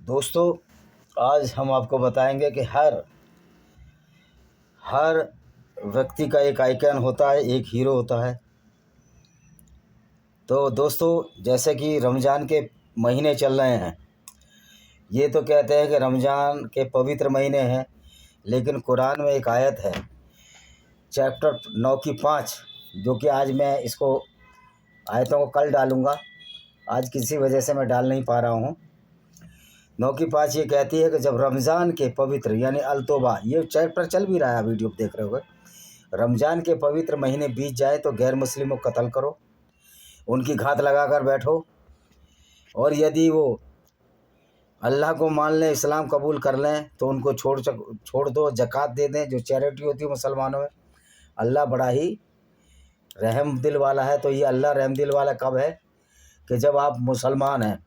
दोस्तों, आज हम आपको बताएंगे कि हर व्यक्ति का एक आइकन होता है, एक हीरो होता है। तो दोस्तों, जैसे कि रमज़ान के महीने चल रहे हैं, ये तो कहते हैं कि रमज़ान के पवित्र महीने हैं, लेकिन कुरान में एक आयत है, चैप्टर 9 की 5, जो कि आज मैं इसको आयतों को कल डालूँगा। आज किसी वजह से मैं डाल नहीं पा रहा हूँ। 9 की 5 ये कहती है कि जब रमज़ान के पवित्र यानी अल-तौबा, ये चैप्टर चल भी रहा है, वीडियो देख रहे होगे। रमज़ान के पवित्र महीने बीत जाए तो गैर मुस्लिमों को कत्ल करो, उनकी घात लगा कर बैठो, और यदि वो अल्लाह को मान लें, इस्लाम कबूल कर लें, तो उनको छोड़ दो, ज़कात दे दें, जो चैरिटी होती है मुसलमानों में। अल्लाह बड़ा ही रहम दिल वाला है। तो ये अल्लाह रहम दिल वाला कब है? कि जब आप मुसलमान हैं,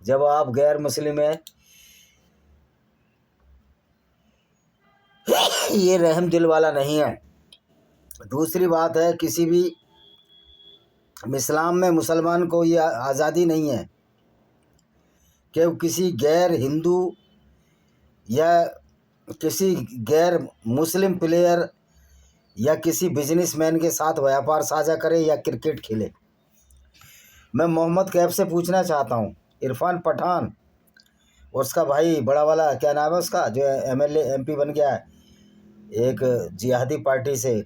जब आप गैर मुस्लिम हैं, ये रहम दिल वाला नहीं है। दूसरी बात है, किसी भी इस्लाम में मुसलमान को ये आज़ादी नहीं है कि वो किसी गैर हिंदू या किसी गैर मुस्लिम प्लेयर या किसी बिजनेसमैन के साथ व्यापार साझा करे या क्रिकेट खेले। मैं मोहम्मद कैफ से पूछना चाहता हूँ, इरफान पठान और उसका भाई बड़ा वाला, क्या नाम है उसका, जो एमएलए एमपी बन गया है एक जिहादी पार्टी से,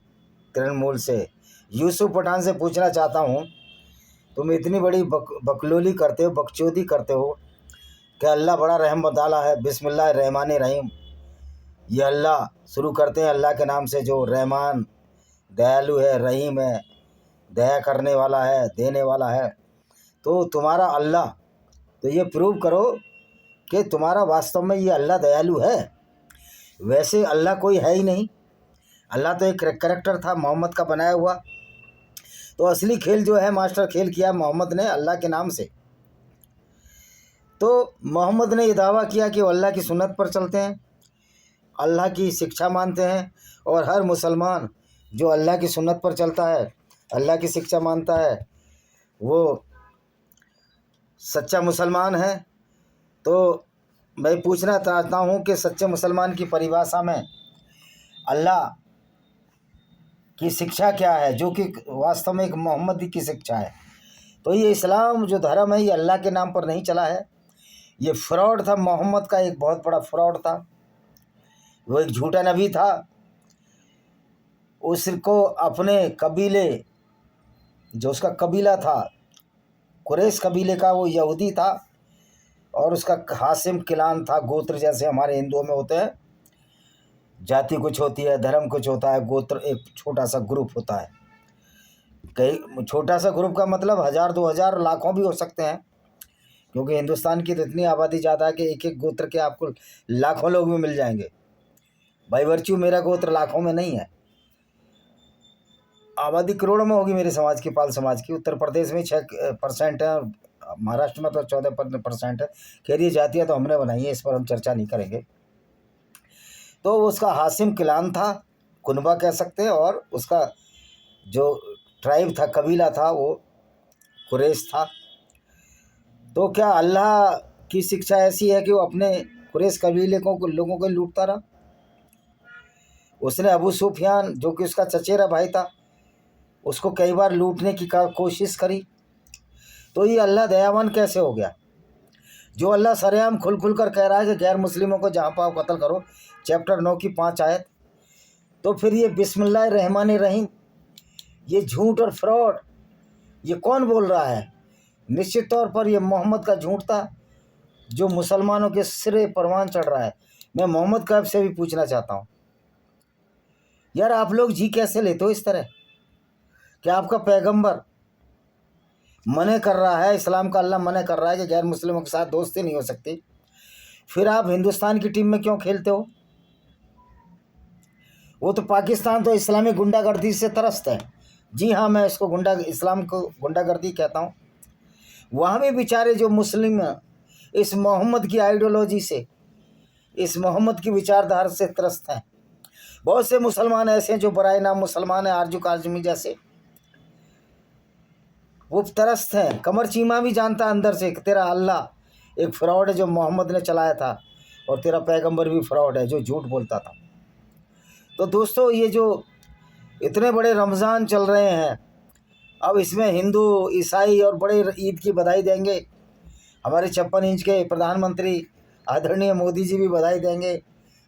तृणमूल से, यूसुफ पठान से पूछना चाहता हूँ, तुम इतनी बड़ी बकलोली करते हो, बकचोदी करते हो कि अल्लाह बड़ा रहम वाला है, बिस्मिल्लाह रहमान रहीम, ये अल्लाह शुरू करते हैं अल्लाह के नाम से, जो रहमान दयालु है, रहीम है, दया करने वाला है, देने वाला है। तो तुम्हारा अल्लाह, तो ये प्रूव करो कि तुम्हारा वास्तव में ये अल्लाह दयालु है। वैसे अल्लाह कोई है ही नहीं, अल्लाह तो एक करैक्टर था मोहम्मद का बनाया हुआ। तो असली खेल जो है, मास्टर खेल किया मोहम्मद ने अल्लाह के नाम से। तो मोहम्मद ने ये दावा किया कि वो अल्लाह की सुन्नत पर चलते हैं, अल्लाह की शिक्षा मानते हैं, और हर मुसलमान जो अल्लाह की सुन्नत पर चलता है, अल्लाह की शिक्षा मानता है, वो सच्चा मुसलमान है। तो मैं पूछना चाहता हूँ कि सच्चे मुसलमान की परिभाषा में अल्लाह की शिक्षा क्या है, जो कि वास्तव में एक मोहम्मदी की शिक्षा है। तो ये इस्लाम जो धर्म है, ये अल्लाह के नाम पर नहीं चला है, ये फ्रॉड था। मोहम्मद का एक बहुत बड़ा फ्रॉड था, वो एक झूठा नबी था। उसको अपने कबीले, जो उसका कबीला था कुरैश कबीले का, वो यहूदी था, और उसका हासिम किलान था, गोत्र जैसे हमारे हिंदुओं में होते हैं, जाति कुछ होती है, धर्म कुछ होता है, गोत्र एक छोटा सा ग्रुप होता है। कई छोटा सा ग्रुप का मतलब 1000, 2000, लाखों भी हो सकते हैं, क्योंकि हिंदुस्तान की तो इतनी आबादी ज़्यादा है कि एक एक गोत्र के आपको लाखों लोग भी मिल जाएंगे। बाई वर्च्यू मेरा गोत्र लाखों में नहीं है, आबादी करोड़ों में होगी मेरे समाज की, पाल समाज की। उत्तर प्रदेश में 6% है, महाराष्ट्र में तो 14% है। खैर, ये जातियाँ तो हमने बनाई है, इस पर हम चर्चा नहीं करेंगे। तो उसका हासिम किलान था, कुनबा कह सकते हैं, और उसका जो ट्राइब था, कबीला था, वो कुरैश था। तो क्या अल्लाह की शिक्षा ऐसी है कि वो अपने कुरैश कबीले को लोगों को लूटता रहा? उसने अबू सुफियान, जो कि उसका चचेरा भाई था, उसको कई बार लूटने की कोशिश करी। तो ये अल्लाह दयावान कैसे हो गया, जो अल्लाह सरेआम खुल कर कह रहा है कि गैर मुस्लिमों को जहाँ पाओ कत्ल करो, चैप्टर 9 की 5 आयत। तो फिर ये बिस्मिल्लाह रहमान रहीम, ये झूठ और फ्रॉड, ये कौन बोल रहा है? निश्चित तौर पर ये मोहम्मद का झूठ था, जो मुसलमानों के सिरे परवान चढ़ रहा है। मैं मोहम्मद कैफ से भी पूछना चाहता हूँ, यार आप लोग जी कैसे लेते हो इस तरह? क्या आपका पैगंबर मने कर रहा है, इस्लाम का अल्लाह मने कर रहा है कि गैर मुस्लिमों के साथ दोस्ती नहीं हो सकती, फिर आप हिंदुस्तान की टीम में क्यों खेलते हो? वो तो पाकिस्तान तो इस्लामी गुंडागर्दी से त्रस्त है। जी हाँ, मैं इसको इस्लाम को गुंडागर्दी कहता हूँ। वहाँ भी बेचारे जो मुस्लिम इस मोहम्मद की आइडियोलॉजी से, इस मोहम्मद की विचारधारा से त्रस्त हैं। बहुत से मुसलमान ऐसे हैं जो बराए नाम मुसलमान हैं, आरजू काजमी जैसे, वो त्रस्त हैं। कमर चीमा भी जानता है अंदर से कि तेरा अल्लाह एक फ्रॉड है जो मोहम्मद ने चलाया था, और तेरा पैगंबर भी फ्रॉड है जो झूठ बोलता था। तो दोस्तों, ये जो इतने बड़े रमज़ान चल रहे हैं, अब इसमें हिंदू ईसाई और बड़े ईद की बधाई देंगे। हमारे 56 इंच के प्रधानमंत्री आदरणीय मोदी जी भी बधाई देंगे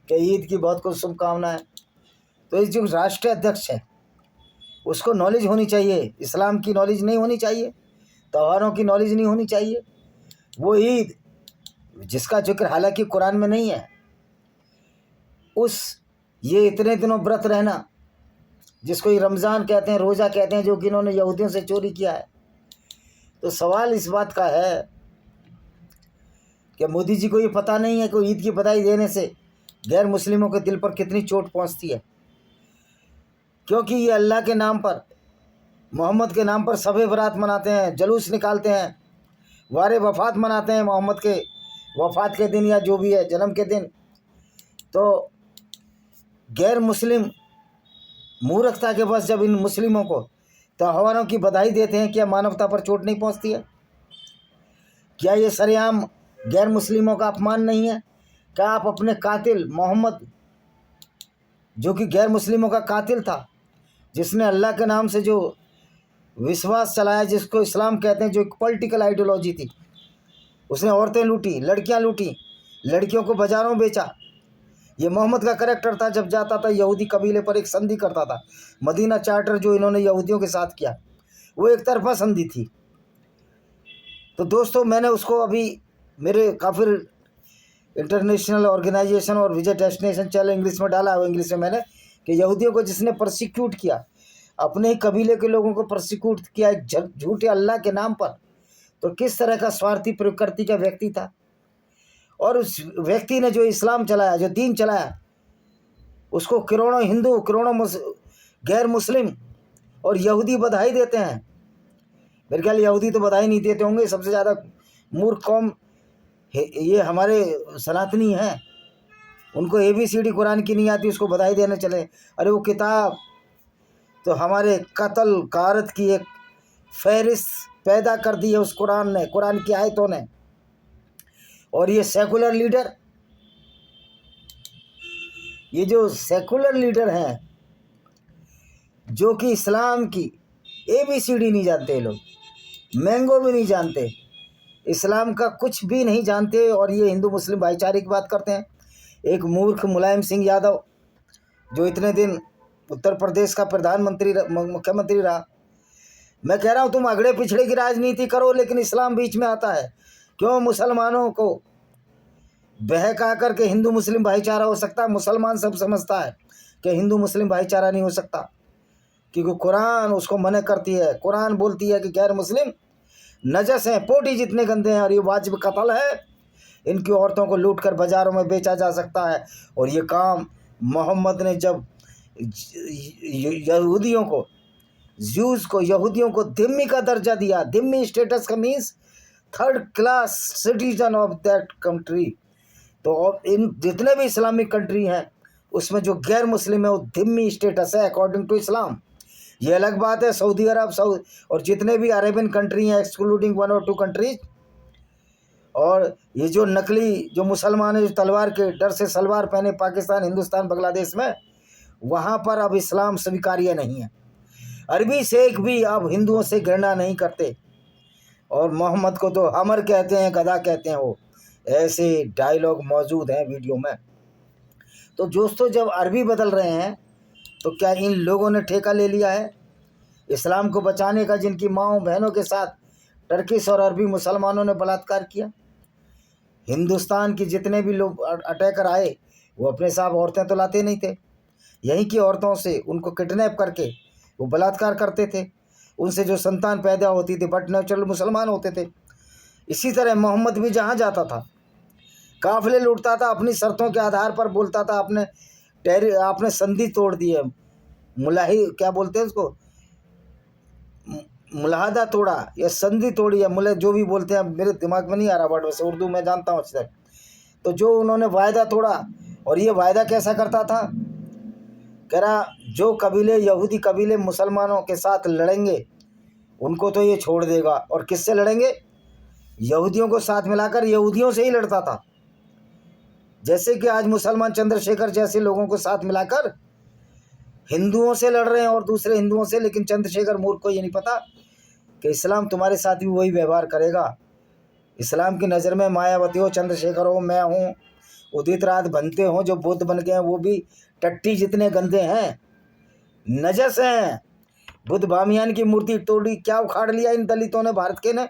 कि ईद की बहुत कुछ शुभकामनाएं। तो इस जो राष्ट्रीय अध्यक्ष है उसको नॉलेज होनी चाहिए, इस्लाम की नॉलेज नहीं होनी चाहिए, त्योहारों की नॉलेज नहीं होनी चाहिए। वो ईद जिसका जिक्र हालांकि कुरान में नहीं है, उस ये इतने दिनों व्रत रहना जिसको ये रमज़ान कहते हैं, रोज़ा कहते हैं, जो कि इन्होंने यहूदियों से चोरी किया है। तो सवाल इस बात का है कि मोदी जी को ये पता नहीं है कि ईद की बधाई देने से गैर मुस्लिमों के दिल पर कितनी चोट पहुंचती है, क्योंकि ये अल्लाह के नाम पर, मोहम्मद के नाम पर शब बरात मनाते हैं, जुलूस निकालते हैं, वारे वफ़ात मनाते हैं, मोहम्मद के वफ़ात के दिन या जो भी है जन्म के दिन। तो गैर मुस्लिम मूर्खता के बस जब इन मुस्लिमों को त्योहारों की बधाई देते हैं, क्या मानवता पर चोट नहीं पहुंचती है? क्या ये सरेआम गैर मुस्लिमों का अपमान नहीं है? क्या आप अपने कातिल मोहम्मद, जो कि गैर मुस्लिमों का कातिल था, जिसने अल्लाह के नाम से जो विश्वास चलाया, जिसको इस्लाम कहते हैं, जो एक पॉलिटिकल आइडियोलॉजी थी, उसने औरतें लूटी, लड़कियां लूटी, लड़कियों को बाजारों में बेचा। ये मोहम्मद का करैक्टर था। जब जाता था यहूदी कबीले पर एक संधि करता था, मदीना चार्टर जो इन्होंने यहूदियों के साथ किया, वो एक तरफा संधि थी। तो दोस्तों, मैंने उसको अभी मेरे काफ़ी इंटरनेशनल ऑर्गेनाइजेशन और विजिट डेस्टिनेशन चैनल इंग्लिश में डाला है, इंग्लिश में मैंने, कि यहूदियों को जिसने प्रोसिक्यूट किया, अपने ही कबीले के लोगों को प्रोसिक्यूट किया एक झूठे अल्लाह के नाम पर, तो किस तरह का स्वार्थी प्रकृति का व्यक्ति था। और उस व्यक्ति ने जो इस्लाम चलाया, जो दीन चलाया, उसको करोड़ों हिंदू, करोड़ों गैर मुस्लिम और यहूदी बधाई देते हैं। मेरे ख्याल यहूदी तो बधाई नहीं देते होंगे, सबसे ज़्यादा मूर्ख कौम ये हमारे सनातनी हैं। उनको ABCD कुरान की नहीं आती, उसको बधाई देने चले। अरे वो किताब तो हमारे कत्ल गारत की एक फहरिस्त पैदा कर दी है उस कुरान ने, कुरान की आयतों ने। और ये सेकुलर लीडर, ये जो सेकुलर लीडर हैं, जो कि इस्लाम की ABCD नहीं जानते, लोग मैंगो भी नहीं जानते, इस्लाम का कुछ भी नहीं जानते, और ये हिंदू मुस्लिम भाईचारे की बात करते हैं। एक मूर्ख मुलायम सिंह यादव, जो इतने दिन उत्तर प्रदेश का प्रधानमंत्री मुख्यमंत्री रहा, मैं कह रहा हूँ तुम अगड़े पिछड़े की राजनीति करो, लेकिन इस्लाम बीच में आता है। क्यों मुसलमानों को बहका करके हिंदू मुस्लिम भाईचारा हो सकता है? मुसलमान सब समझता है कि हिंदू मुस्लिम भाईचारा नहीं हो सकता, क्योंकि कुरान उसको मना करती है। कुरान बोलती है कि गैर मुस्लिम नजस हैं, पोटी जितने गंदे हैं, और ये वाजिब कत्ल है। इनकी औरतों को लूट कर बाज़ारों में बेचा जा सकता है। और ये काम मोहम्मद ने जब यहूदियों को, ज्यूज़ को, यहूदियों को धिम्मी का दर्जा दिया, धिम्मी स्टेटस का means third class citizen of that country. तो इन जितने भी इस्लामिक कंट्री हैं उसमें जो गैर मुस्लिम है वो धिम्मी स्टेटस है अकॉर्डिंग टू इस्लाम। ये अलग बात है सऊदी अरब और जितने भी अरेबियन कंट्री हैं एक्सक्लूडिंग 1 और 2 कंट्रीज। और ये जो नकली जो मुसलमान है, जो तलवार के डर से सलवार पहने पाकिस्तान, हिंदुस्तान, बांग्लादेश में, वहाँ पर अब इस्लाम स्वीकार्य नहीं है। अरबी शेख भी अब हिंदुओं से घृणा नहीं करते, और मोहम्मद को तो हमर कहते हैं, गधा कहते हैं। वो ऐसे डायलॉग मौजूद हैं वीडियो में। तो दोस्तों, जब अरबी बदल रहे हैं तो क्या इन लोगों ने ठेका ले लिया है इस्लाम को बचाने का, जिनकी माँओं बहनों के साथ टर्किश और अरबी मुसलमानों ने बलात्कार किया? हिंदुस्तान की जितने भी लोग अटैकर आए वो अपने साथ औरतें तो लाते नहीं थे, यहीं की औरतों से उनको किडनैप करके वो बलात्कार करते थे। उनसे जो संतान पैदा होती थी बट नेचुरल मुसलमान होते थे। इसी तरह मोहम्मद भी जहाँ जाता था काफिले लूटता था, अपनी शर्तों के आधार पर बोलता था आपने संधि तोड़ दी है, मुलाही क्या बोलते हैं उसको, मुलाहदा तोड़ा या संधि तोड़ी है, मुले जो भी बोलते हैं, मेरे दिमाग में नहीं आ रहा वर्ड, वैसे उर्दू में जानता हूँ अच्छे से। तो जो उन्होंने वायदा तोड़ा, और ये वायदा कैसा करता था, कह रहा जो कबीले यहूदी कबीले मुसलमानों के साथ लड़ेंगे उनको तो ये छोड़ देगा। और किससे लड़ेंगे? यहूदियों को साथ मिलाकर यहूदियों से ही लड़ता था, जैसे कि आज मुसलमान चंद्रशेखर जैसे लोगों को साथ मिलाकर हिंदुओं से लड़ रहे हैं और दूसरे हिंदुओं से। लेकिन चंद्रशेखर मूर्ख को ये नहीं पता कि इस्लाम तुम्हारे साथ भी वही व्यवहार करेगा। इस्लाम की नज़र में मायावती हो, चंद्रशेखर हो, मैं हूँ, उदित रात बनते हों, जो बुद्ध बन गए हैं वो भी टट्टी जितने गंदे हैं, नजस हैं। बुद्ध बामियान की मूर्ति तोड़ी, क्या उखाड़ लिया इन दलितों ने, भारत के ने।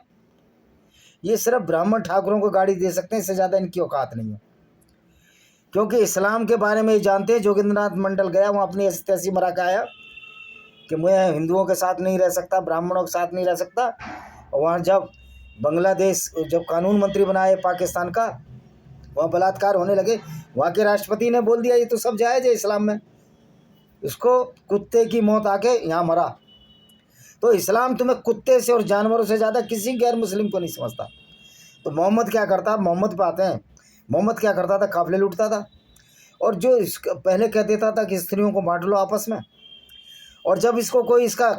ये सिर्फ ब्राह्मण ठाकुरों को गाड़ी दे सकते हैं, इससे ज़्यादा इनकी औकात नहीं है, क्योंकि इस्लाम के बारे में ये जानते हैं। जोगिंद्रनाथ मंडल गया, वहाँ अपनी ऐसी तैसी मरा के आया कि मैं हिंदुओं के साथ नहीं रह सकता, ब्राह्मणों के साथ नहीं रह सकता। और वहाँ जब बांग्लादेश जब कानून मंत्री बनाए पाकिस्तान का, वहाँ बलात्कार होने लगे, वहाँ के राष्ट्रपति ने बोल दिया ये तो सब जायज़ है इस्लाम में। इसको कुत्ते की मौत आके यहाँ मरा। तो इस्लाम तुम्हें कुत्ते से और जानवरों से ज़्यादा किसी गैर मुस्लिम को नहीं समझता। तो मोहम्मद क्या करता, मोहम्मद पे आते हैं। मोहम्मद क्या करता था, काफिले लूटता था, और जो पहले कह देता था कि स्त्रियों को बांट लो आपस में, और जब इसको कोई इसका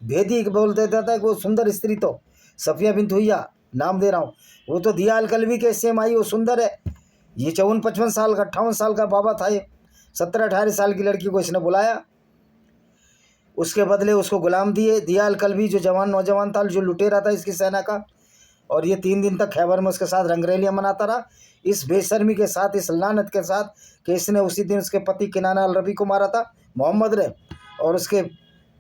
भेदी बोल देता था कि वो सुंदर स्त्री, तो सफिया बिन्त हुइया नाम दे रहा हूँ, वो तो दिया अलकलवी के सेम आई, वो सुंदर है। ये 54-55 साल का 58 साल का बाबा था, ये 17-18 साल की लड़की को इसने बुलाया, उसके बदले उसको गुलाम दिए। दिया अलकलवी जो नौजवान था, जो लुटेरा था इसकी सेना का, और ये 3 दिन तक खैबर में उसके साथ रंगरेलियाँ मनाता रहा, इस बेशर्मी के साथ, इस लानत के साथ कि इसने उसी दिन उसके पति किनाना अल रबी को मारा था मोहम्मद ने, और उसके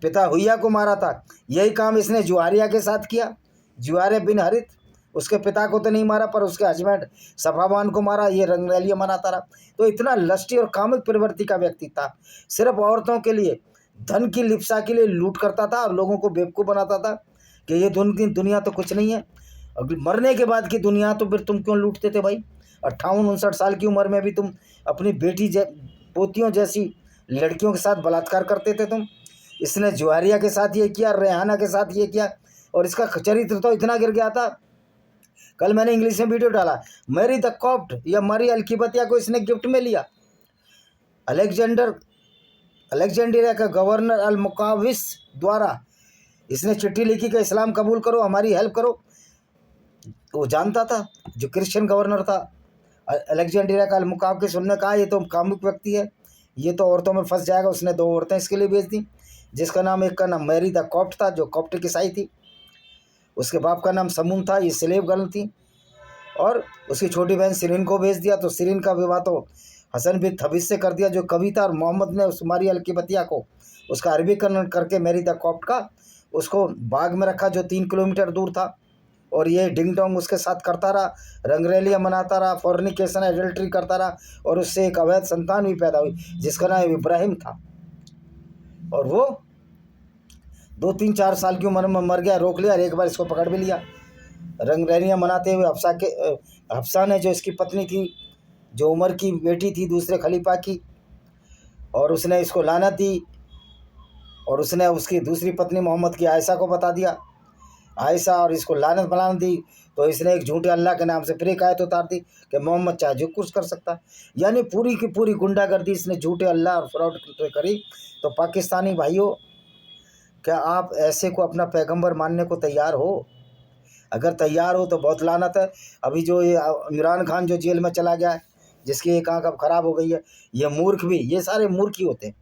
पिता हुइया को मारा था। यही काम इसने जुआरिया के साथ किया। जुआरिया बिन हरित, उसके पिता को तो नहीं मारा पर उसके हस्बैंड सफाबान को मारा, ये रंगरैलियाँ मनाता रहा। तो इतना लस्टी और कामुक प्रवृत्ति का व्यक्ति था, सिर्फ औरतों के लिए, धन की लिप्सा के लिए लूट करता था और लोगों को बेवकूफ़ बनाता था कि ये दुनिया तो कुछ नहीं है। अगर मरने के बाद की दुनिया तो फिर तुम क्यों लूटते थे भाई? 58-59 साल की उम्र में भी तुम अपनी बेटी पोतियों जैसी लड़कियों के साथ बलात्कार करते थे तुम। इसने जुआरिया के साथ ये किया, रेहाना के साथ ये किया, और इसका चरित्र तो इतना गिर गया था। कल मैंने इंग्लिश में वीडियो डाला, मैरी द कॉप्ट या मरी अलकिबतिया को इसने गिफ्ट में लिया। अलेक्जेंड्रिया का गवर्नर अल मुकाविस द्वारा इसने चिट्ठी लिखी कि इस्लाम कबूल करो, हमारी हेल्प करो। वो जानता था, जो क्रिश्चियन गवर्नर था अलेक्जेंड्रिया का, अल मुकाविस, उन्होंने कहा ये तो कामुक व्यक्ति है, ये तो औरतों में फंस जाएगा। उसने 2 औरतें इसके लिए भेज दी, जिसका नाम, एक का नाम मैरी द कॉप्ट था जो कॉप्टिक ईसाई थी, उसके बाप का नाम समून था, ये स्लेव गर्ल थी, और उसकी छोटी बहन सिरिन को भेज दिया। तो सिरिन का विवाह तो हसन बिन थबीत से कर दिया जो कवि था, और मोहम्मद ने उस मारी अलकिबतिया को उसका अरबीकरण करके मैरी द कॉप्ट का उसको बाग में रखा जो 3 किलोमीटर दूर था, और ये डिंग डोंग उसके साथ करता रहा, रंगरेलियाँ मनाता रहा, फॉर्निकेशन एडल्ट्री करता रहा, और उससे एक अवैध संतान भी पैदा हुई जिसका नाम इब्राहिम था। और वो 2-3-4 साल की उम्र में मर गया, रोक लिया, और एक बार इसको पकड़ भी लिया रंगरेलियाँ मनाते हुए। हफ्सा ने, जो इसकी पत्नी थी, जो उमर की बेटी थी दूसरे खलीफा की, और उसने इसको लानत दी, और उसने उसकी दूसरी पत्नी मोहम्मद की आयशा को बता दिया, आयशा, और इसको लानत बना दी। तो इसने एक झूठे अल्लाह के नाम से फिर एक आयत उतार दी कि मोहम्मद चाहे जो कुछ कर सकता है। यानी पूरी की पूरी गुंडागर्दी इसने झूठे अल्लाह और फ्रॉड करी। तो पाकिस्तानी भाइयों, क्या आप ऐसे को अपना पैगंबर मानने को तैयार हो? अगर तैयार हो तो बहुत लानत है। अभी जो ये इमरान खान जो जेल में चला गया है, जिसकी एक आँख अब ख़राब हो गई है, ये मूर्ख भी, ये सारे मूर्ख ही होते हैं।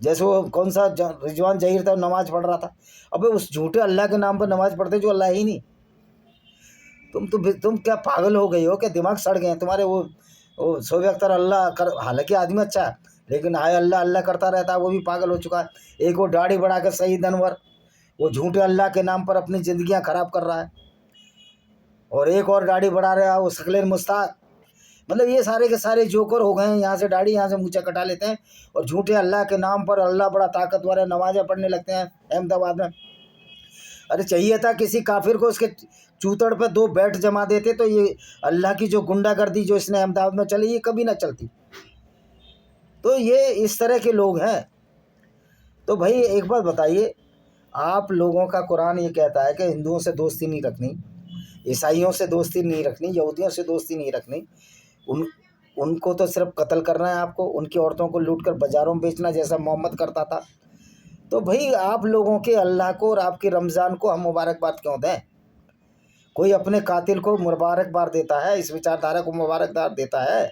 जैसे वो कौन सा रिजवान जहीर था, नमाज़ पढ़ रहा था, अबे उस झूठे अल्लाह के नाम पर नमाज़ पढ़ते जो अल्लाह ही नहीं। तुम क्या पागल हो गई हो? क्या दिमाग सड़ गए हैं तुम्हारे? वो शोबे अख्तर अल्लाह कर, हालांकि आदमी अच्छा है, लेकिन हाय अल्लाह अल्लाह करता रहता है, वो भी पागल हो चुका है। एक वो दाढ़ी बढ़ा कर सईद अनवर, वो झूठे अल्लाह के नाम पर अपनी ज़िंदगियाँ ख़राब कर रहा है, और एक और दाढ़ी बढ़ा रहा है वो शक्लेन मुश्ताक। मतलब ये सारे के सारे जोकर हो गए हैं, यहाँ से दाढ़ी, यहाँ से मूंछें कटा लेते हैं, और झूठे अल्लाह के नाम पर अल्लाह बड़ा ताकतवर है, नमाज़ें पढ़ने लगते हैं अहमदाबाद में। अरे चाहिए था किसी काफिर को उसके चूतड़ पे 2 बैट जमा देते, तो ये अल्लाह की जो गुंडागर्दी जो इसने अहमदाबाद में चली, ये कभी ना चलती। तो ये इस तरह के लोग हैं। तो भाई एक बात बताइए, आप लोगों का कुरान ये कहता है कि हिंदुओं से दोस्ती नहीं रखनी, ईसाइयों से दोस्ती नहीं रखनी, यहूदियों से दोस्ती नहीं रखनी, उनको तो सिर्फ कत्ल करना है आपको, उनकी औरतों को लूट कर बाज़ारों में बेचना जैसा मोहम्मद करता था। तो भाई आप लोगों के अल्लाह को और आपके रमज़ान को हम मुबारकबाद क्यों दें? कोई अपने कातिल को मुबारकबाद देता है, इस विचारधारा को मुबारकबाद देता है,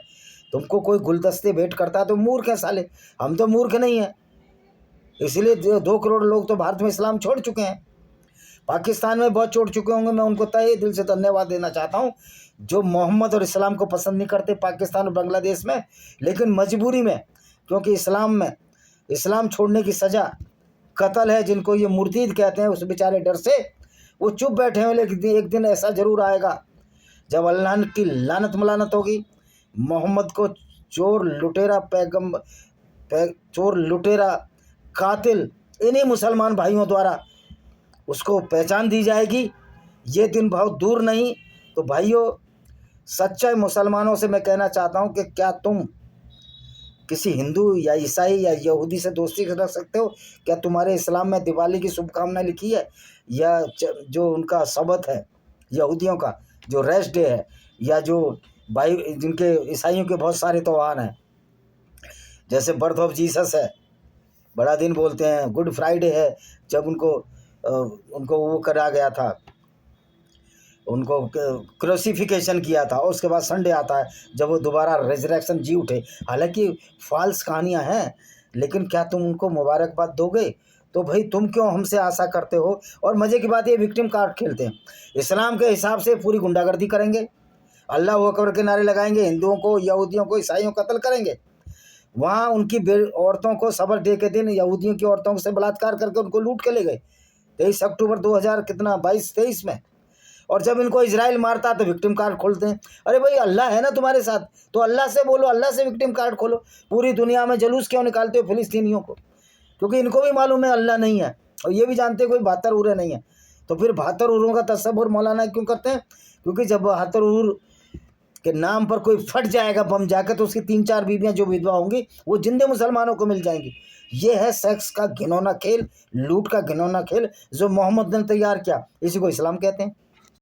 तुमको कोई गुलदस्ते भेंट करता है तो मूर्ख है साले। हम तो मूर्ख नहीं हैं, इसलिए 2 करोड़ लोग तो भारत में इस्लाम छोड़ चुके हैं, पाकिस्तान में बहुत छोड़ चुके होंगे। मैं उनको तहे दिल से धन्यवाद देना चाहता हूँ जो मोहम्मद और इस्लाम को पसंद नहीं करते पाकिस्तान और बांग्लादेश में, लेकिन मजबूरी में, क्योंकि इस्लाम छोड़ने की सज़ा कत्ल है। जिनको ये मुर्तीद कहते हैं उस बेचारे डर से वो चुप बैठे हैं, लेकिन एक दिन ऐसा ज़रूर आएगा जब अल्लाह की लानत मलानत होगी। मोहम्मद को चोर लुटेरा कातिल इन्हीं मुसलमान भाइयों द्वारा उसको पहचान दी जाएगी। ये दिन बहुत दूर नहीं। तो भाइयों, सच्चे मुसलमानों से मैं कहना चाहता हूँ कि क्या तुम किसी हिंदू या ईसाई या यहूदी से दोस्ती रख सकते हो? क्या तुम्हारे इस्लाम में दिवाली की शुभकामनाएं लिखी है, या जो उनका सबत है यहूदियों का जो रेस्ट डे है, या जो जिनके ईसाइयों के बहुत सारे त्यौहार हैं, जैसे बर्थ ऑफ जीसस है, बड़ा दिन बोलते हैं, गुड फ्राइडे है जब उनको वो करा गया था, उनको क्रूसिफिकेशन किया था, और उसके बाद संडे आता है जब वो दोबारा रेजरेक्शन जी उठे। हालांकि फॉल्स कहानियां हैं, लेकिन क्या तुम उनको मुबारकबाद दोगे? तो भाई तुम क्यों हमसे आशा करते हो? और मज़े की बात ये विक्टिम कार्ड खेलते हैं। इस्लाम के हिसाब से पूरी गुंडागर्दी करेंगे, अल्लाह अकबर के नारे लगाएंगे, हिंदुओं को, यहूदियों को, ईसाइयों को कत्ल करेंगे। वहाँ उनकी औरतों को सबर डे के दिन यहूदियों की औरतों से बलात्कार करके उनको लूट के ले गए 23 अक्टूबर 2022-23 में। और जब इनको इजराइल मारता तो विक्टिम कार्ड खोलते हैं। अरे भाई, अल्लाह है ना तुम्हारे साथ, तो अल्लाह से बोलो, अल्लाह से विक्टिम कार्ड खोलो। पूरी दुनिया में जुलूस क्यों निकालते हो फिलिस्तीनियों को? क्योंकि इनको भी मालूम है अल्लाह नहीं है, और ये भी जानते कोई 72 उरे नहीं है। तो फिर 72 उरों का तस्वुर मौलाना क्यों करते हैं? क्योंकि जब 72 उर के नाम पर कोई फट जाएगा बम जाकर, तो उसकी 3-4 बीवियाँ जो विधवा होंगी वो जिंदे मुसलमानों को मिल जाएंगी। ये है सेक्स का घिनौना खेल, लूट का घिनौना खेल जो मोहम्मद ने तैयार किया। इसी को इस्लाम कहते हैं।